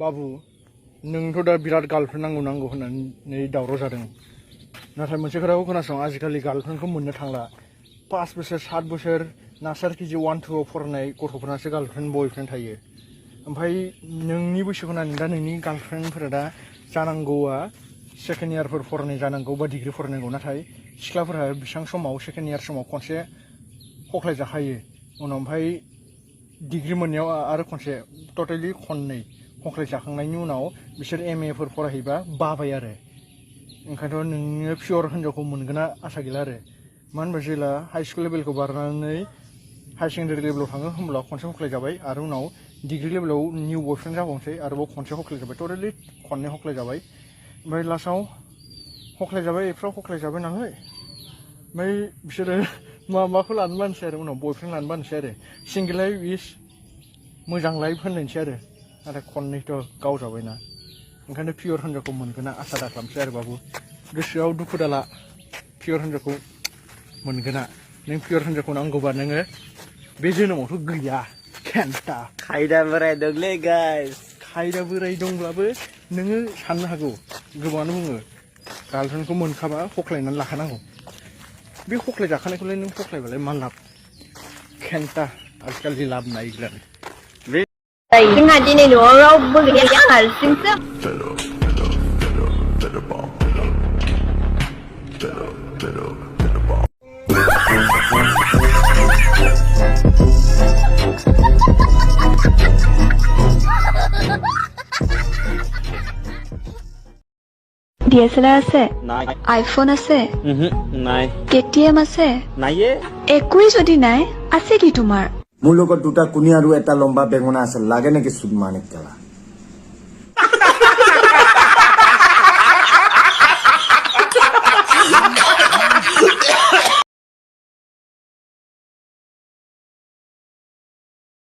बाबु नोंथ' दा बिराद गार्लफ्रेन्ड नांगौ होननानै दावराव जादों नाथाय मोनसे खोथाखौ खोनासं आजिखालि गार्लफ्रेन्डखौ मोननो थांला 5 बोसोर 7 बोसोर नार्सारि केजि 1 2 आव फरायनाय गथ'फोरनासो गार्लफ्रेन्ड बयफ्रेन्ड थायो ओमफ्राय नोंनि बैसोखौ नायनानै दा नोंनि गार्लफ्रेन्डफोरा दा जानांगौआ सेकेन्ड इयारफोर फरायनाय जानांगौ बा डिग्री फरायनांगौ नाथाय सिख्लाफोरा बेसेबां समाव सेकेन्ड इयार समाव खनसे हख्लाय जाखायो उनाव ओमफ्राय डिग्री मोननायाव आरो खनसे टटेलि खननै हख्लाय जाखांनायनि उनाव बिसोर एम ए फोर फरायहैबा बाबाय आरो ओंखायनोथ' नोङो पियर हिन्जावखौ मोनगोना आसा गैला आरो मानो होनबा जेला हाई स्कुल लेभेलखौ बारनानै हाई सेकेन्डारि लेभेलाव थाङो होमब्ला खनसे हख्लाय जाबाय आरो उनाव डिग्री लेभेलाव निउ बयफ्रेन्ड जाबावनोसै आरोबाव खनसे हख्लाय जाबाय टटेलि खननै हख्लाय जाबाय ओमफ्राय लास्टआव हख्लाय जाबाय एफ्राव हख्लाय जाबाय नालाय ओमफ्राय बिसोरो माखौ लानो बानोसै आरो उनाव बयफ्रेन्ड लानो बानोसै आरो सिंगेल लाइफ इज मोजां लाइफ होननायसै आरो नाथाय खननैथ' गावजाबायना ओंखायनो पियर हिन्जावखौ मोनगोना आसा दा खालामसै आरो बाबु गोसोआव दुखु दाला पियर हिन्जावखौ मोनगोना नों पियर हिन्जावखौ नांगौबा नोङो बे जोनोमावथ' गैया खेन्था खायदा बोराय दंलै गाइस खायदा बोराय दंब्लाबो नोङो साननो हागौ गोबाङानो बुङो गार्लफ्रेन्डखौ मोनखाबा हख्लायनानै लाखानांगौ बे हख्लाय जाखानायखौलाय नों हख्लायबालाय मा लाब खेन्था आजिखालि लाब नायग्रानो जोंहा दिनै न'आव रावबो गैया हारसिंसो DSLR আছে নাই আইফোন আছে নাই KTM আছে নাইয়ে একোই যদি নাই আছে কি তোমাৰ মোৰ লগত দুটা কুনি আৰু এটা লম্বা বেঙুনা আছে লাগে নেকি সুদমানে কেলা